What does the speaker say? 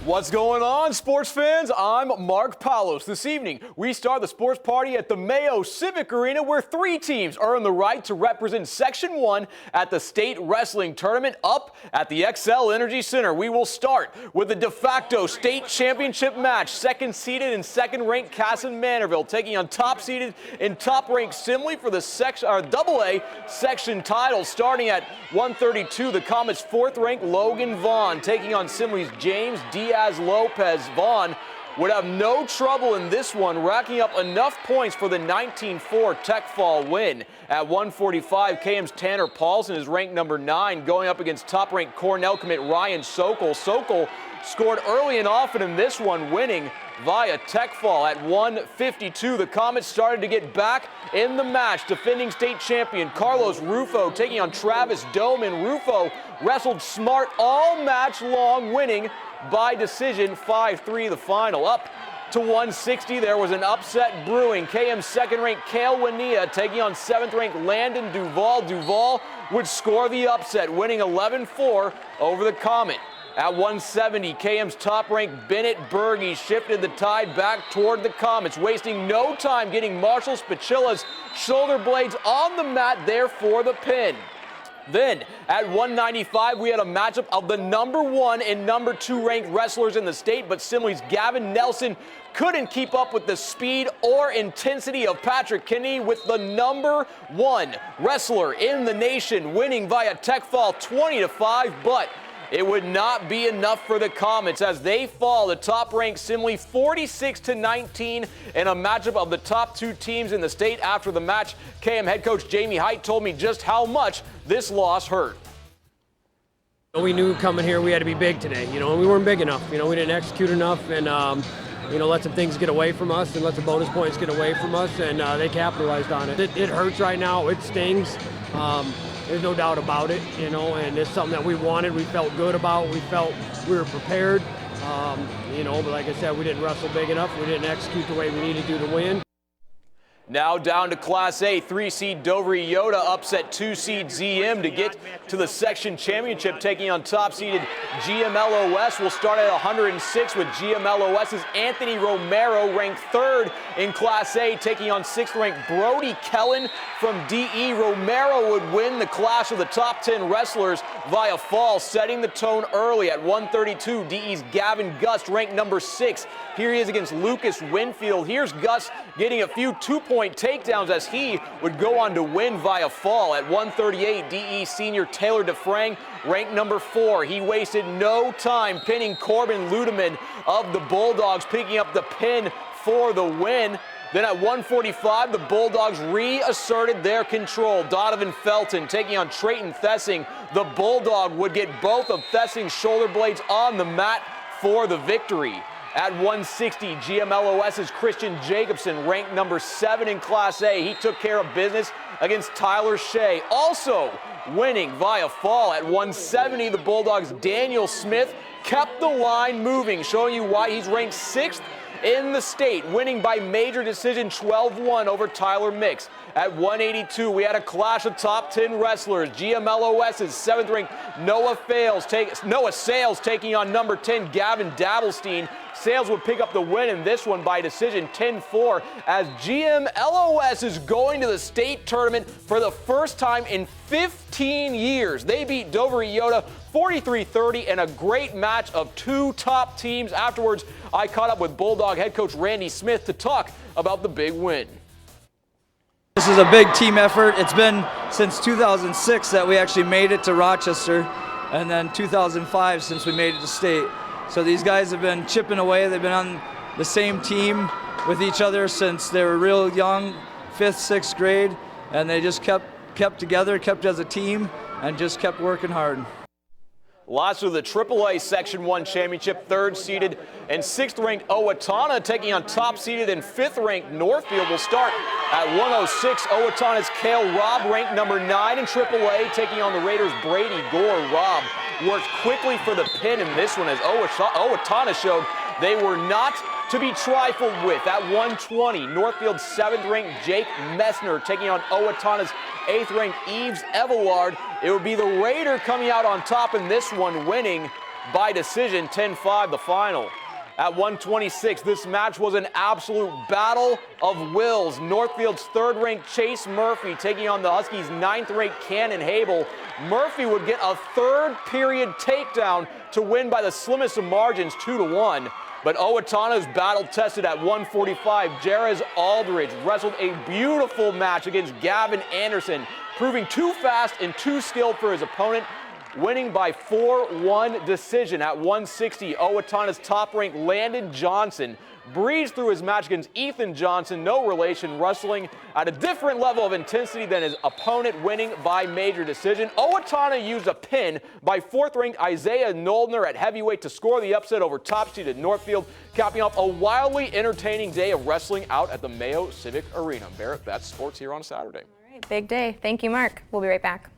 What's going on, sports fans? I'm Mark Palos. This evening, we start the sports party at the Mayo Civic Arena, where 3 teams earn the right to represent Section 1 at the state wrestling tournament up at the XL Energy Center. We will start with the de facto state championship match. Second-seeded and second-ranked Casson Manorville taking on top-seeded and top-ranked Simley for the AA section title. Starting at 132, the Comets' 4th-ranked Logan Vaughn taking on Simley's James Diaz-Lopez. Vaughn would have no trouble in this one, racking up enough points for the 19-4 Tech Fall win. At 145, KM's Tanner Paulson is ranked number 9, going up against top-ranked Cornell commit Ryan Sokol. Sokol scored early and often in this one, winning via Tech Fall. At 152, the Comets started to get back in the match. Defending state champion Carlos Rufo taking on Travis Doman. Rufo wrestled smart all match long, winning by decision 5-3 the final. Up to 160, there was an upset brewing. KM's second-ranked Kale Wania taking on 7th-ranked Landon Duval. Duval would score the upset, winning 11-4 over the Comet. At 170, KM's top-ranked Bennett Berge shifted the tide back toward the Comets, wasting no time getting Marshall Spachilla's shoulder blades on the mat there for the pin. Then, at 195, we had a matchup of the number 1 and number 2 ranked wrestlers in the state, but Simley's Gavin Nelson couldn't keep up with the speed or intensity of Patrick Kinney, with the number 1 wrestler in the nation winning via Tech Fall 20-5, but it would not be enough for the Comets as they fall to top-ranked Simley 46-19 in a matchup of the top 2 teams in the state. After the match, KM head coach Jamie Height told me just how much this loss hurt. We knew coming here we had to be big today, and we weren't big enough. We didn't execute enough and, let some things get away from us and let some bonus points get away from us, and they capitalized on it. It hurts right now. It stings. There's no doubt about it, and it's something that we wanted, we felt good about, we felt we were prepared, but like I said, we didn't wrestle big enough, we didn't execute the way we needed to win. Now down to Class A, 3-seed Dover Yoda upset 2-seed ZM to get to the section championship, taking on top-seeded GMLOS. We'll start at 106 with GMLOS's Anthony Romero, ranked 3rd in Class A, taking on 6th-ranked Brody Kellen from DE. Romero would win the clash of the top 10 wrestlers via fall, setting the tone early. At 132, DE's Gavin Gust, ranked number 6. Here he is against Lucas Winfield. Here's Gus getting a few 2-point takedowns as he would go on to win via fall. At 138, DE senior Taylor DeFrang, ranked number 4. He wasted no time pinning Corbin Ludeman of the Bulldogs, picking up the pin for the win. Then at 145, the Bulldogs reasserted their control. Donovan Felton taking on Trayton Thessing. The Bulldog would get both of Thessing's shoulder blades on the mat for the victory. At 160, GMLOS's Christian Jacobson, ranked number 7 in Class A. He took care of business against Tyler Shea, also winning via fall. At 170, the Bulldogs' Daniel Smith kept the line moving, showing you why he's ranked 6th in the state, winning by major decision 12-1 over Tyler Mix. At 182, we had a clash of top 10 wrestlers. GMLOS's 7th-ranked Noah Sales taking on number 10 Gavin Dabblestein. Sales would pick up the win in this one by decision 10-4, as GMLOS is going to the state tournament for the first time in 15 years. They beat Dover Yoda 43-30 in a great match of 2 top teams. Afterwards, I caught up with Bulldog head coach Randy Smith to talk about the big win. This is a big team effort. It's been since 2006 that we actually made it to Rochester, and then 2005 since we made it to state. So these guys have been chipping away. They've been on the same team with each other since they were real young, 5th, 6th grade, and they just kept together, kept as a team, and just kept working hard. Last of the AAA Section 1 Championship, 3rd-seeded and 6th-ranked Owatonna taking on top-seeded and 5th-ranked Northfield. Will start at 106. Owatonna's Cale Robb, ranked number 9 in AAA, taking on the Raiders' Brady Gore. Robb worked quickly for the pin in this one, as Owatonna showed they were not to be trifled with. At 120, Northfield's 7th-ranked Jake Messner taking on Owatonna's 8th-ranked Eves Evelard. It would be the Raider coming out on top in this one, winning by decision, 10-5 the final. At 126, this match was an absolute battle of wills. Northfield's third-ranked Chase Murphy taking on the Huskies' ninth-ranked Cannon Hable. Murphy would get a third-period takedown to win by the slimmest of margins, 2-1. But Owatonna's battle-tested at 145. Jerez Aldridge wrestled a beautiful match against Gavin Anderson, proving too fast and too skilled for his opponent, winning by 4-1 decision. At 160, Owatonna's top-ranked Landon Johnson breezed through his match against Ethan Johnson, no relation, wrestling at a different level of intensity than his opponent, winning by major decision. Owatonna used a pin by fourth-ranked Isaiah Noldner at heavyweight to score the upset over top-seeded Northfield, capping off a wildly entertaining day of wrestling out at the Mayo Civic Arena. Barrett, that's sports here on Saturday. All right, big day. Thank you, Mark. We'll be right back.